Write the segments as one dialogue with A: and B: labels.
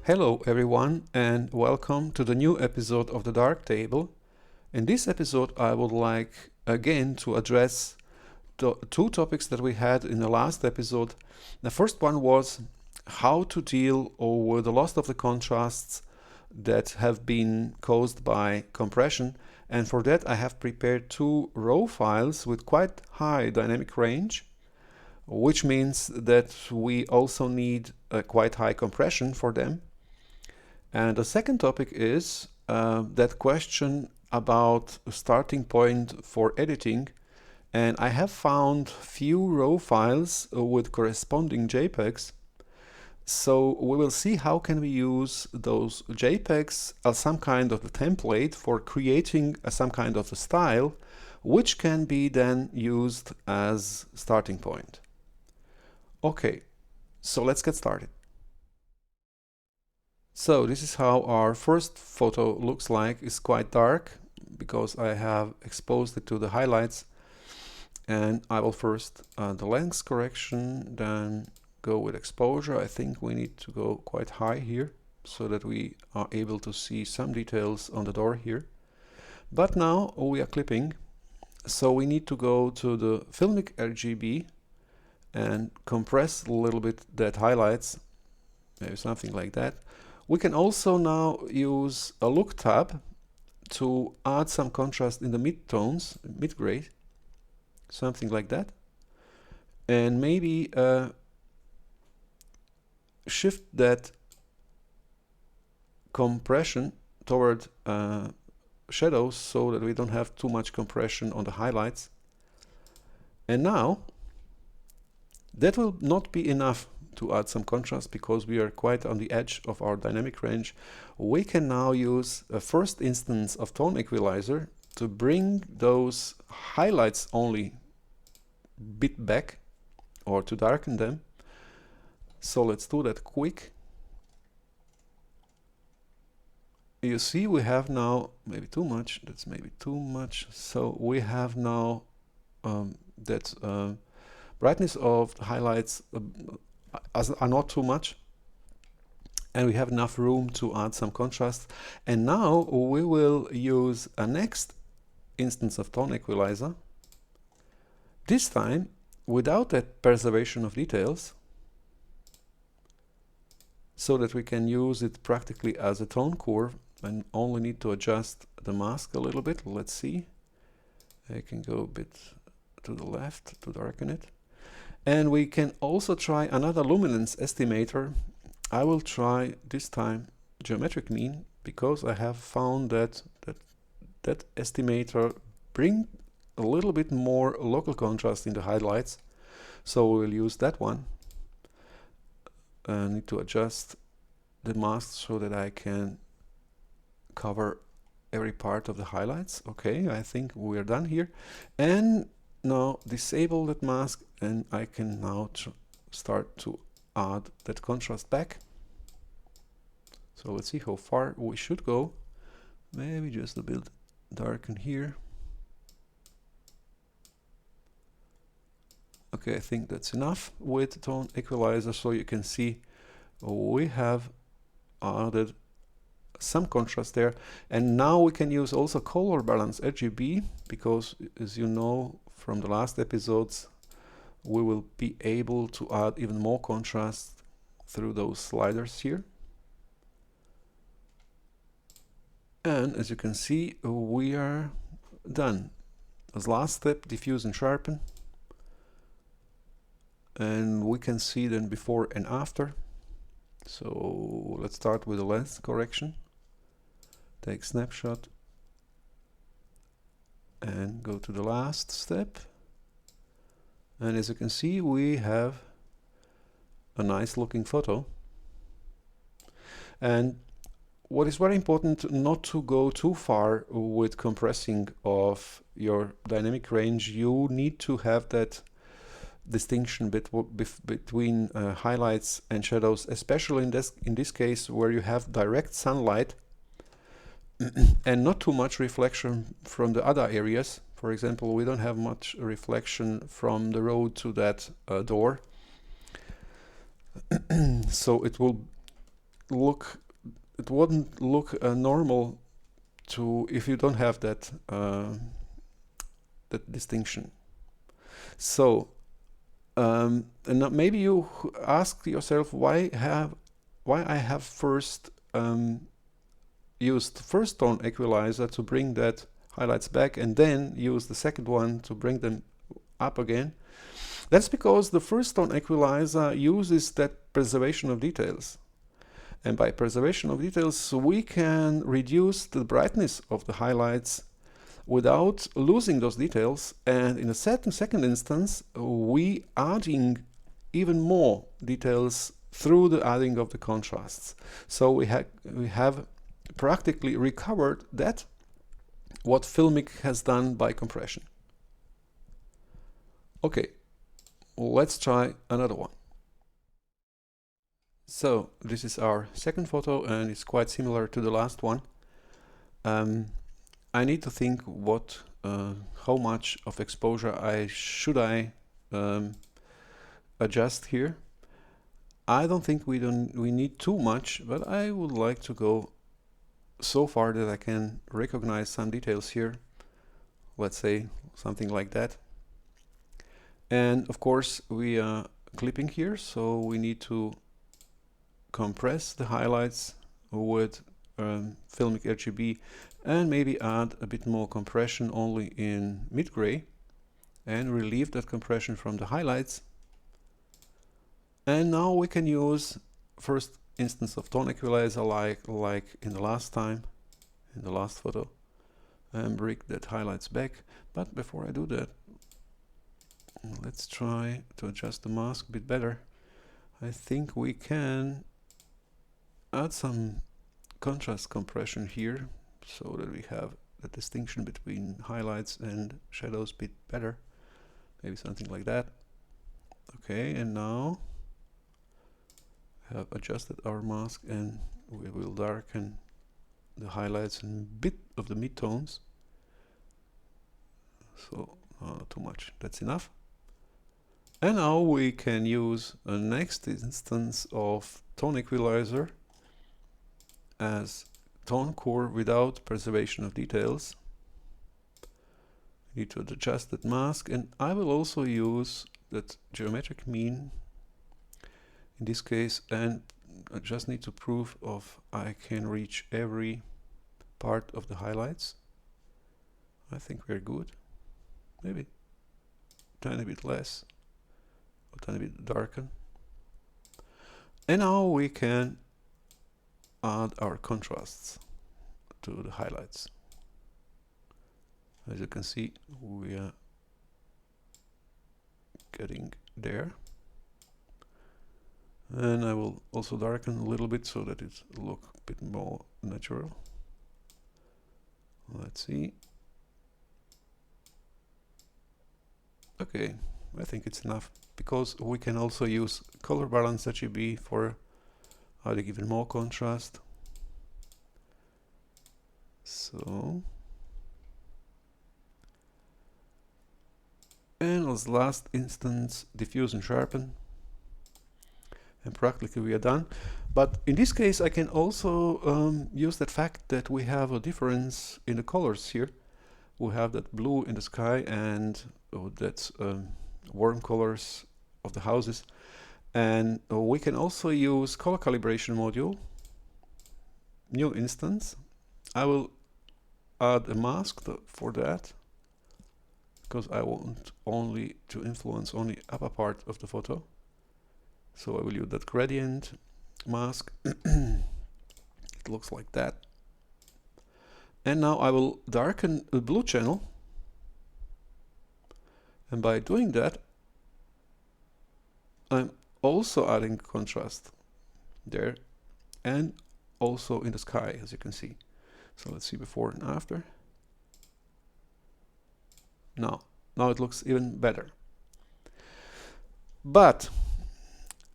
A: Hello everyone and welcome to the new episode of the Darktable. In this episode I would like again to address the two topics that we had in the last episode. The first one was how to deal with the loss of the contrasts that have been caused by compression, and for that I have prepared two raw files with quite high dynamic range, which means that we also need a quite high compression for them. And the second topic is that question about a starting point for editing. And I have found few raw files with corresponding JPEGs. So we will see how can we use those JPEGs as some kind of a template for creating some kind of a style, which can be then used as starting point. Okay, so let's get started. So this is how our first photo looks like. It's quite dark because I have exposed it to the highlights, and I will first the length correction, then go with exposure. I think we need to go quite high here so that we are able to see some details on the door here. But now we are clipping, so we need to go to the filmic RGB and compress a little bit that highlights, maybe something like that. We can also now use a look tab to add some contrast in the mid-tones, mid-grade, something like that. And maybe shift that compression toward shadows so that we don't have too much compression on the highlights. And now, that will not be enough to add some contrast because we are quite on the edge of our dynamic range. We can now use a first instance of tone equalizer to bring those highlights only bit back or to darken them. So let's do that quick. You see we have now maybe too much, that's maybe too much. So we have now that brightness of the highlights are not too much, and we have enough room to add some contrast. And now we will use a next instance of tone equalizer, this time without that preservation of details, so that we can use it practically as a tone curve and only need to adjust the mask a little bit. Let's see, I can go a bit to the left to darken it. And we can also try another luminance estimator. I will try this time geometric mean because I have found that estimator bring a little bit more local contrast in the highlights. So we will use that one. I need to adjust the mask so that I can cover every part of the highlights. Okay, I think we are done here. And now disable that mask, and I can now start to add that contrast back. So let's see how far we should go. Maybe just a bit darken here. Okay, I think that's enough with tone equalizer, so you can see we have added some contrast there. And now we can use also color balance RGB, because as you know from the last episodes, we will be able to add even more contrast through those sliders here. And as you can see, we are done. As last step, diffuse and sharpen. And we can see then before and after. So let's start with the length correction. Take snapshot and go to the last step. And as you can see, we have a nice looking photo. And what is very important, not to go too far with compressing of your dynamic range. You need to have that distinction between highlights and shadows, especially in this case where you have direct sunlight and not too much reflection from the other areas. For example, we don't have much reflection from the road to that door. So it will look normal to if you don't have that that distinction. So and maybe you ask yourself why I have first used first tone equalizer to bring that highlights back and then use the second one to bring them up again. That's because the first tone equalizer uses that preservation of details. And by preservation of details, we can reduce the brightness of the highlights without losing those details. And in a second instance, we adding even more details through the adding of the contrasts. So we have practically recovered that what Filmic has done by compression. Okay, let's try another one. So this is our second photo and it's quite similar to the last one. I need to think how much of exposure should I adjust here. I don't think we need too much, but I would like to go so far that I can recognize some details here. Let's say something like that. And of course we are clipping here, so we need to compress the highlights with Filmic RGB and maybe add a bit more compression only in mid-gray and relieve that compression from the highlights. And now we can use first instance of tone equalizer like in the last photo, and bring that highlights back. But before I do that, let's try to adjust the mask a bit better. I think we can add some contrast compression here so that we have the distinction between highlights and shadows a bit better. Maybe something like that. Okay, and now have adjusted our mask and we will darken the highlights and a bit of the midtones. So not too much, that's enough. And now we can use a next instance of tone equalizer as tone core without preservation of details. Need to adjust that mask, and I will also use that geometric mean in this case, and I just need to prove I can reach every part of the highlights. I think we're good. Maybe a tiny bit less, a tiny bit darken. And now we can add our contrasts to the highlights. As you can see, we are getting there. And I will also darken a little bit so that it looks a bit more natural. Let's see. Okay, I think it's enough, because we can also use color balance RGB for adding even more contrast. So, and as last instance, diffuse and sharpen. And practically we are done. But in this case, I can also use that fact that we have a difference in the colors here. We have that blue in the sky and that's warm colors of the houses. And we can also use color calibration module, new instance. I will add a mask for that, because I want only to influence only upper part of the photo. So I will use that gradient mask. It looks like that. And now I will darken the blue channel. And by doing that, I'm also adding contrast there and also in the sky, as you can see. So let's see before and after. Now it looks even better. But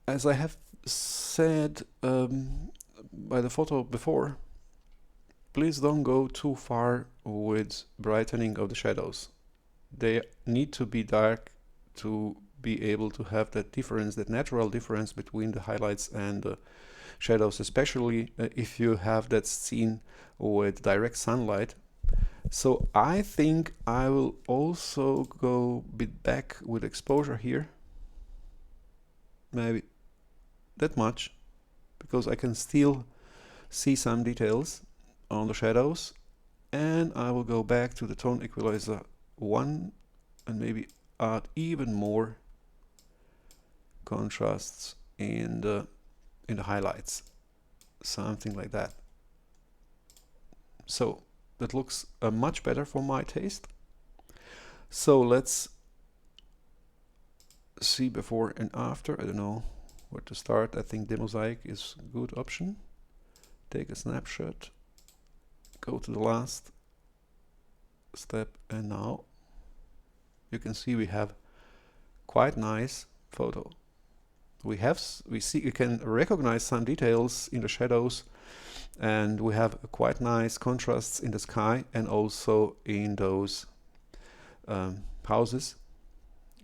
A: as I have said by the photo before, please don't go too far with brightening of the shadows. They need to be dark to be able to have that difference, that natural difference between the highlights and shadows, especially if you have that scene with direct sunlight. So I think I will also go a bit back with exposure here, maybe that much, because I can still see some details on the shadows. And I will go back to the tone equalizer 1 and maybe add even more contrasts in the highlights, something like that. So that looks much better for my taste. So let's see before and after. I don't know where to start. I think the mosaic is a good option. Take a snapshot, go to the last step, and now you can see we have quite nice photo. We can recognize some details in the shadows, and we have quite nice contrasts in the sky and also in those houses,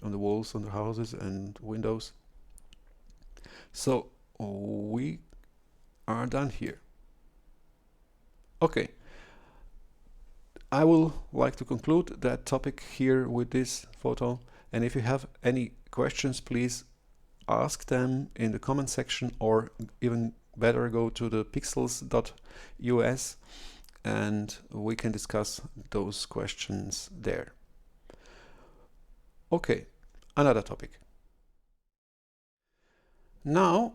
A: on the walls on the houses and windows. So we are done here. Okay, I will like to conclude that topic here with this photo, and if you have any questions, please ask them in the comment section, or even better, go to the pixels.us and we can discuss those questions there. Okay, another topic. Now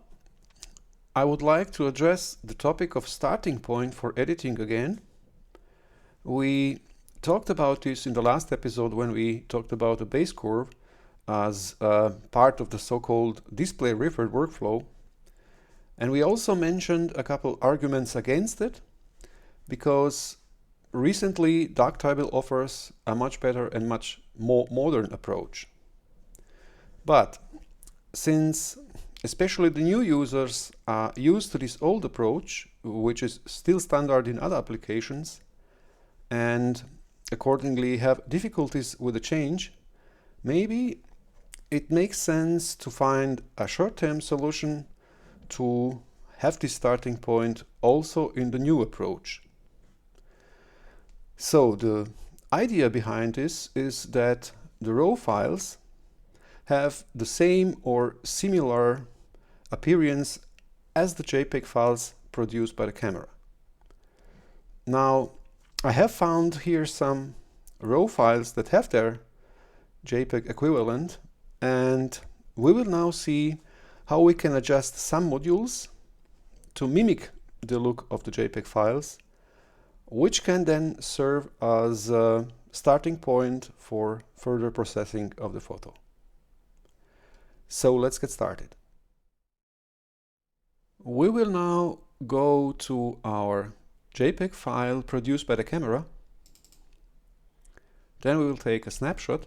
A: I would like to address the topic of starting point for editing again. We talked about this in the last episode when we talked about the base curve as part of the so-called display river workflow. And we also mentioned a couple arguments against it, because recently Darktable offers a much better and much more modern approach. But since especially the new users are used to this old approach, which is still standard in other applications, and accordingly have difficulties with the change, maybe it makes sense to find a short-term solution to have this starting point also in the new approach. So the idea behind this is that the RAW files have the same or similar appearance as the JPEG files produced by the camera. Now, I have found here some RAW files that have their JPEG equivalent, and we will now see how we can adjust some modules to mimic the look of the JPEG files, which can then serve as a starting point for further processing of the photo. So let's get started. We will now go to our JPEG file produced by the camera. Then we will take a snapshot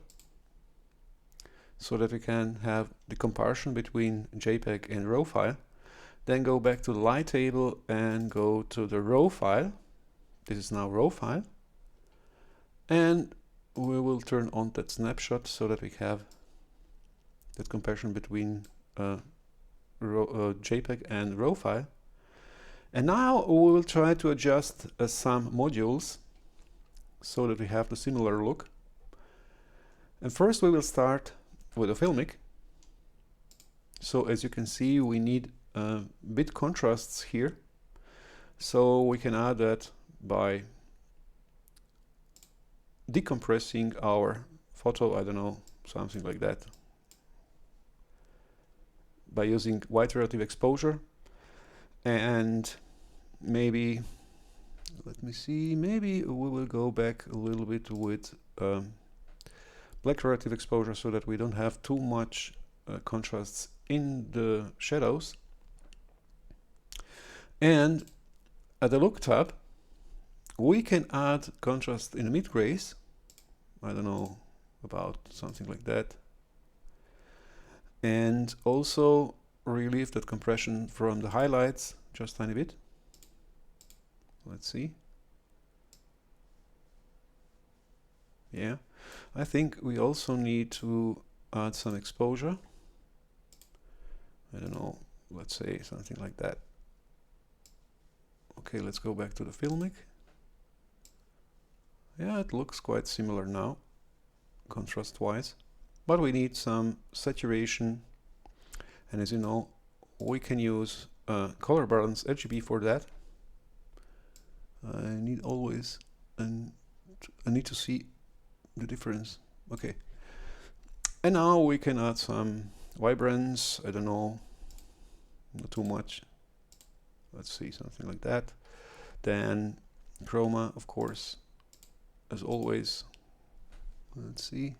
A: so that we can have the comparison between JPEG and RAW file. Then go back to the light table and go to the RAW file. This is now RAW file. And we will turn on that snapshot so that we have that comparison between JPEG and RAW file. And now we will try to adjust some modules so that we have the similar look. And first we will start with a filmic. So as you can see, we need bit contrasts here. So we can add that by decompressing our photo, I don't know, something like that, by using white relative exposure. And maybe, let me see, maybe we will go back a little bit with black relative exposure so that we don't have too much contrasts in the shadows. And at the look tab, we can add contrast in the mid-grays. I don't know, about something like that. And also relieve that compression from the highlights just a tiny bit. Let's see. Yeah, I think we also need to add some exposure. I don't know, let's say something like that. Okay, let's go back to the filmic. Yeah, it looks quite similar now, contrast-wise. But we need some saturation, and as you know, we can use color balance RGB for that. I need always, and I need to see the difference. Okay, and now we can add some vibrance. I don't know, not too much. Let's see, something like that. Then chroma, of course, as always. Let's see,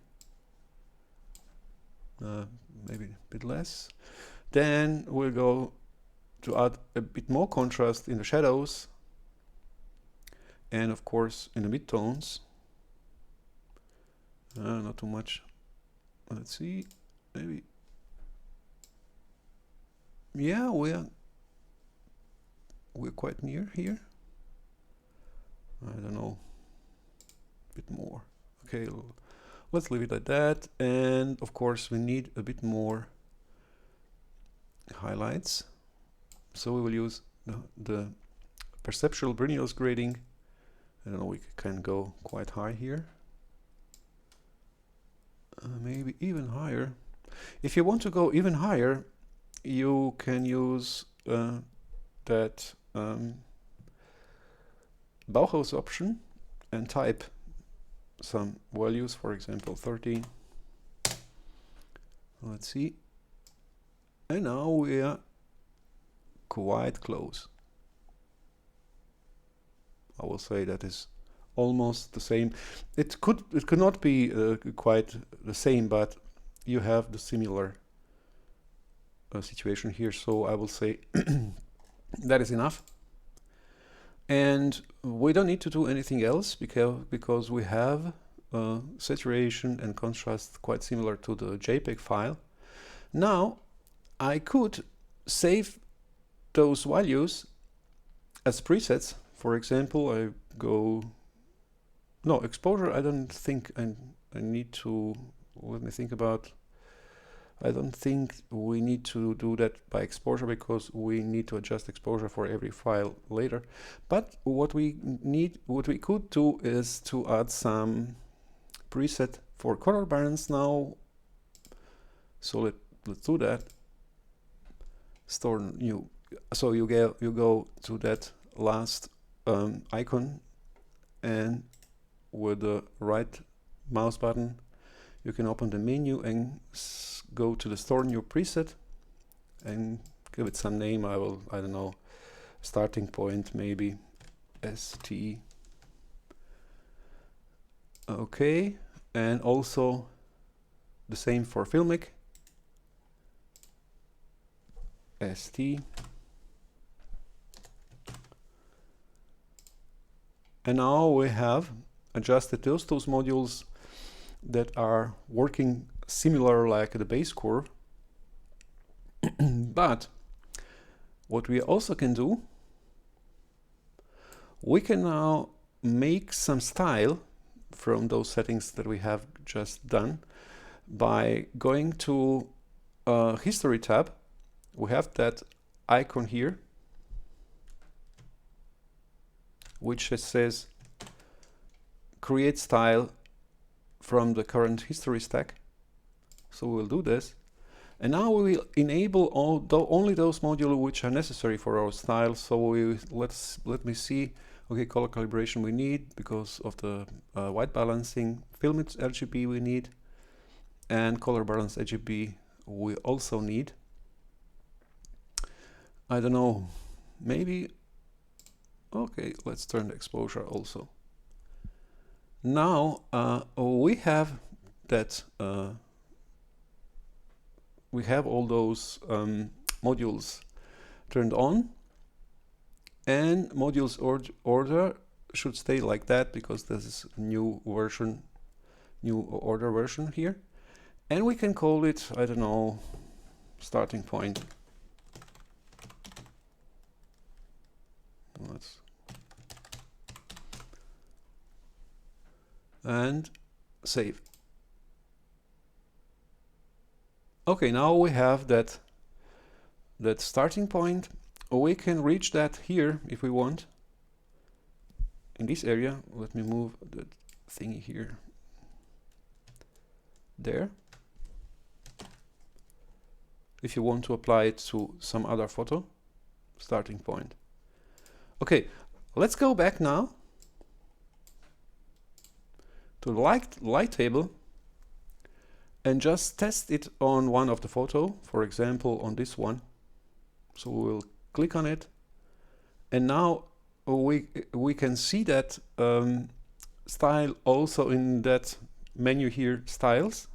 A: maybe a bit less. Then we'll go to add a bit more contrast in the shadows, and of course in the midtones. Not too much. Let's see, maybe. Yeah, we're quite near here. I don't know, a bit more. Okay, let's leave it at that. And of course we need a bit more highlights, so we will use the perceptual brightness grading. I don't know, we can go quite high here, maybe even higher. If you want to go even higher, you can use that Bauhaus option and type some values, for example 13. Let's see, and now we are quite close. I will say that is almost the same. It could not be quite the same, but you have the similar situation here, so I will say that is enough. And we don't need to do anything else because we have saturation and contrast quite similar to the JPEG file. Now I could save those values as presets. For example, I go, no, exposure, I don't think I need to, let me think about, I don't think we need to do that by exposure because we need to adjust exposure for every file later. But what we could do is to add some preset for color balance now. So let's do that. Store new. So you go to that last icon, and with the right mouse button you can open the menu and go to the store new preset and give it some name. I don't know, starting point, maybe ST. Okay, and also the same for filmic, ST. And now we have adjusted those modules that are working similar like the base curve. But what we also can do, we can now make some style from those settings that we have just done by going to History tab. We have that icon here which says create style from the current history stack. So we'll do this, and now we will enable only those modules which are necessary for our style. So let me see. Okay, color calibration we need because of the white balancing. Filmic RGB we need, and color balance RGB we also need. I don't know, maybe. Okay, let's turn the exposure also. Now we have that. We have all those modules turned on, and modules order should stay like that because this is a new version, new order version here, and we can call it, I don't know, starting point. And save. Okay, now we have that starting point. We can reach that here if we want. in this area, let me move the thingy here, there. If you want to apply it to some other photo, starting point. Okay, let's go back now to the light table and just test it on one of the photo, for example on this one. So we'll click on it, and now we can see that style also in that menu here, styles.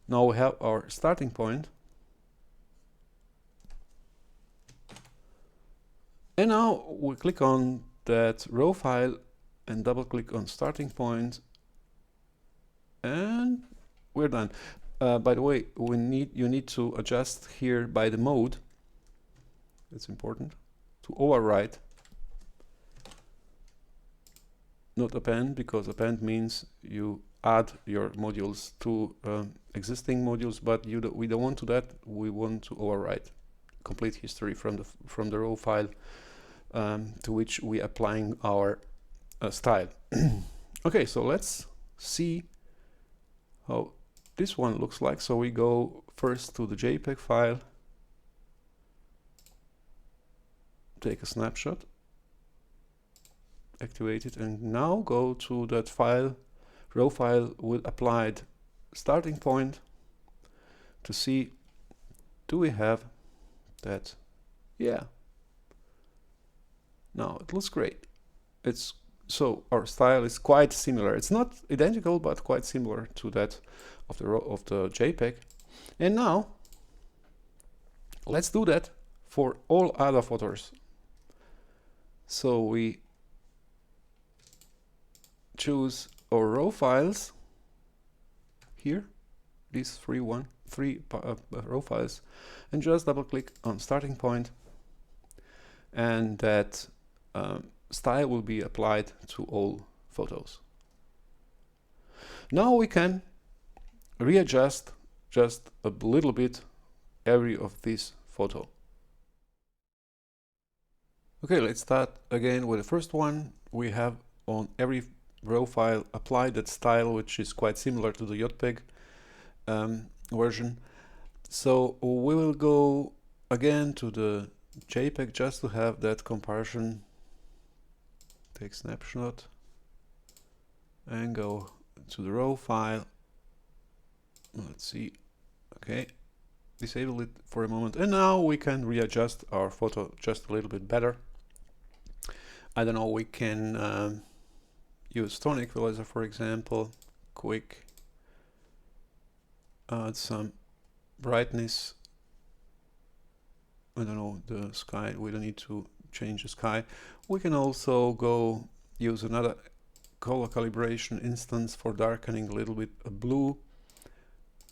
A: Now we have our starting point, and now we click on that raw file and double click on starting point, and we're done. By the way, you need to adjust here by the mode. It's important to overwrite, not append, because append means you add your modules to existing modules, but we don't want to that. We want to overwrite complete history from the raw file to which we applying our style. Okay, so let's see how this one looks like. So we go first to the JPEG file, take a snapshot, activate it, and now go to that file, raw file with applied starting point, to see, do we have that? Yeah. Now it looks great. So our style is quite similar. It's not identical, but quite similar to that of the JPEG. And now let's do that for all other photos. So we choose our raw files here, these three raw files, and just double click on starting point, and that style will be applied to all photos. Now we can readjust just a little bit every of this photo. Okay, let's start again with the first one. We have on every raw file applied that style, which is quite similar to the jpeg version. So we will go again to the JPEG just to have that comparison. Take snapshot and go to the raw file. Let's see. Okay, disable it for a moment, and now we can readjust our photo just a little bit better. I don't know, we can use tone equalizer, for example, quick, add some brightness. I don't know, the sky, we don't need to change the sky. We can also go use another color calibration instance for darkening a little bit blue,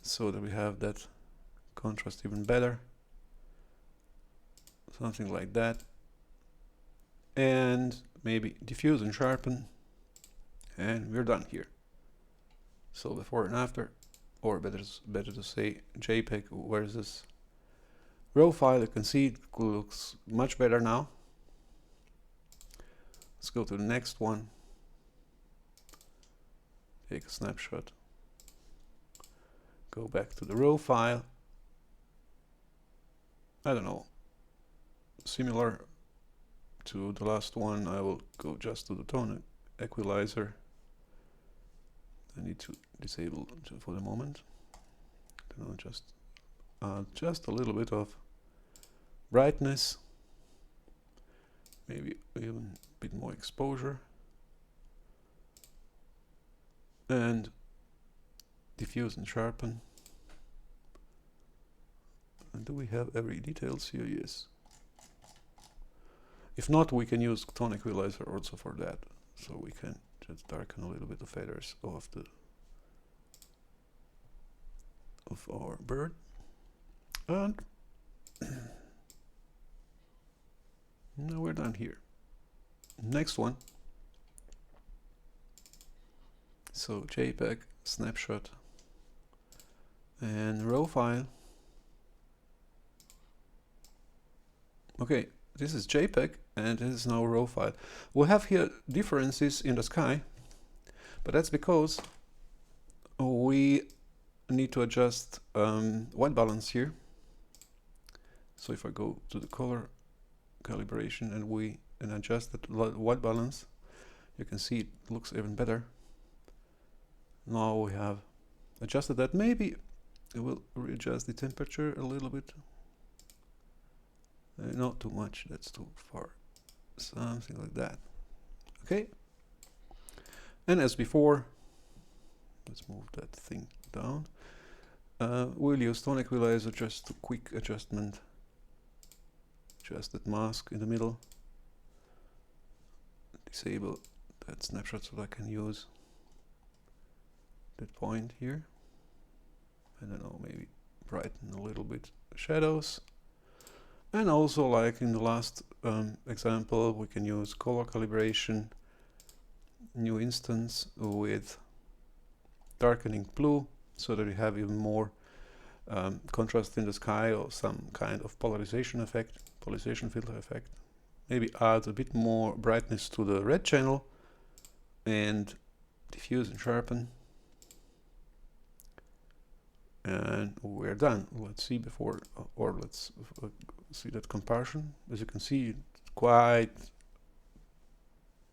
A: so that we have that contrast even better, something like that. And maybe diffuse and sharpen, and we're done here. So before and after, or better to say JPEG versus raw file. You can see it looks much better now. Let's go to the next one, take a snapshot, go back to the raw file. I don't know, similar to the last one, I will go just to the tone equalizer. I need to disable for the moment. Then I'll just add just a little bit of brightness, maybe even a bit more exposure, and diffuse and sharpen. And do we have every details here? Yes. If not, we can use tone equalizer also for that. So we can just darken a little bit the feathers of our bird. And now we're done here. Next one. So JPEG, snapshot, and raw file. Okay, this is JPEG and this is now a raw file. We have here differences in the sky, but that's because we need to adjust white balance here. So if I go to the color calibration and adjust the white balance, you can see it looks even better. Now we have adjusted that. Maybe it will readjust the temperature a little bit. Not too much, that's too far. Something like that. Okay. And as before, let's move that thing down. We'll use tone equalizer, just a quick adjustment. Adjust that mask in the middle. Disable that snapshot so that I can use that point here. I don't know, maybe brighten a little bit the shadows. And also, like in the last example, we can use color calibration, new instance with darkening blue, so that we have even more contrast in the sky, or some kind of polarization filter effect. Maybe add a bit more brightness to the red channel and diffuse and sharpen. And we're done. Let's see before, or let's see that comparison. As you can see, it's quite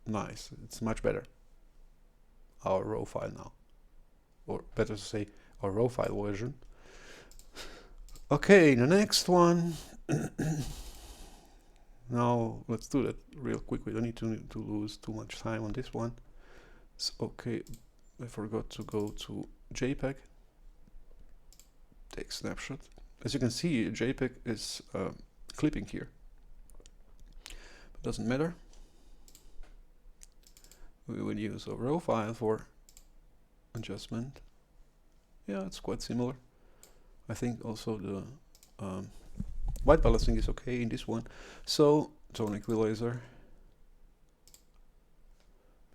A: nice. It's much better. Our raw file now, or better to say, our raw file version. Okay, the next one. Now let's do that real quick. We don't need to lose too much time on this one. So, okay, I forgot to go to JPEG. Take snapshot. As you can see, JPEG is clipping here. But doesn't matter. We will use a raw file for adjustment. Yeah, it's quite similar. I think also the white balancing is okay in this one. So tone equalizer.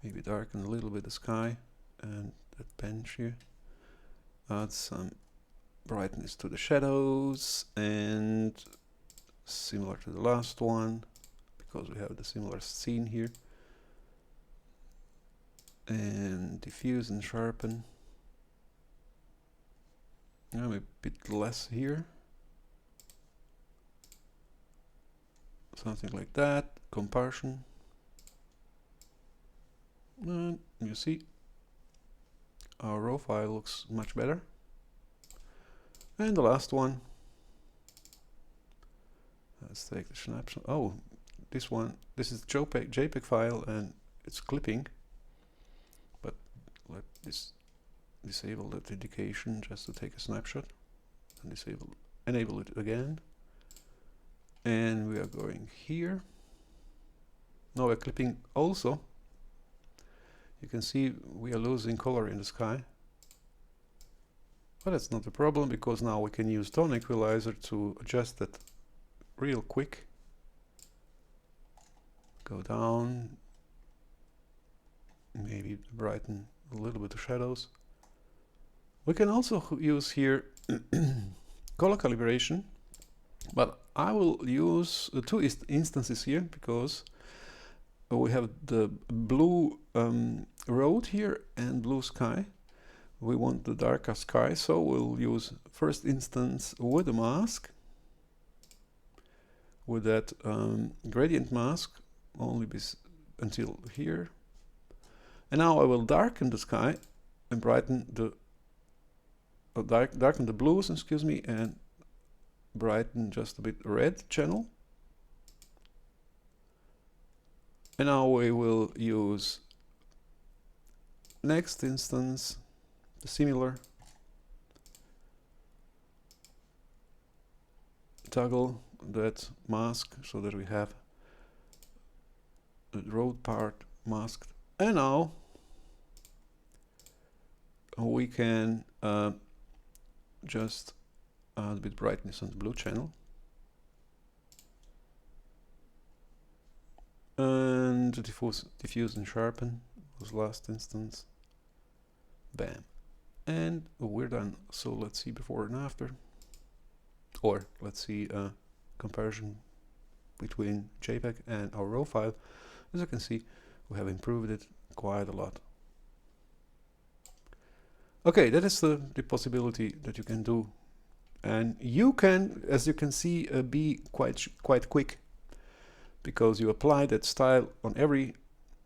A: Maybe darken a little bit the sky and that bench here. Add some brightness to the shadows, and similar to the last one, because we have the similar scene here. And diffuse and sharpen. I'm a bit less here. Something like that. Comparison. And you see, our raw file looks much better. And the last one. Let's take the snapshot. Oh, this one. This is JPEG file, and it's clipping. But let this disable that indication just to take a snapshot, and enable it again. And we are going here. Now we're clipping also. You can see we are losing color in the sky. But that's not a problem, because now we can use tone equalizer to adjust that real quick. Go down, maybe brighten a little bit of shadows. We can also use here color calibration, but I will use two instances here, because we have the blue road here and blue sky. We want the darker sky, so we'll use first instance with a mask, with that gradient mask only until here. And now I will darken the sky and brighten the darken the blues, excuse me, and brighten just a bit red channel. And now we will use next instance the similar toggle that mask, so that we have the road part masked. And now we can just add a bit brightness on the blue channel. And diffuse and sharpen was last instance. Bam. And we're done. So let's see before and after. Or let's see comparison between JPEG and our RAW file. As you can see, we have improved it quite a lot. Okay, that is the possibility that you can do. And you can, as you can see, be quite quick, because you apply that style on every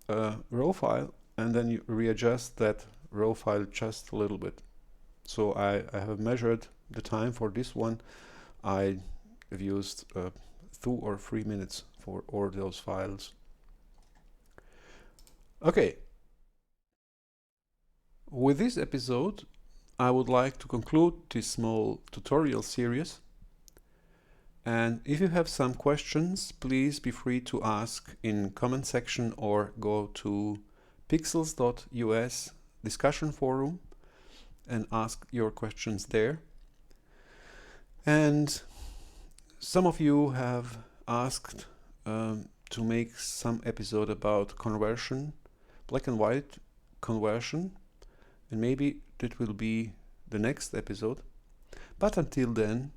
A: RAW file, and then you readjust that RAW file just a little bit. So I have measured the time for this one. I have used 2 or 3 minutes for all those files. Okay. With this episode, I would like to conclude this small tutorial series. And if you have some questions, please be free to ask in comment section or go to pixels.us discussion forum and ask your questions there. And some of you have asked to make some episode about conversion, black and white conversion, and maybe that will be the next episode. But until then,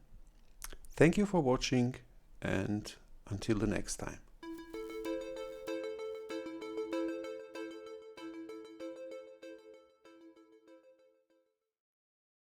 A: thank you for watching, and until the next time.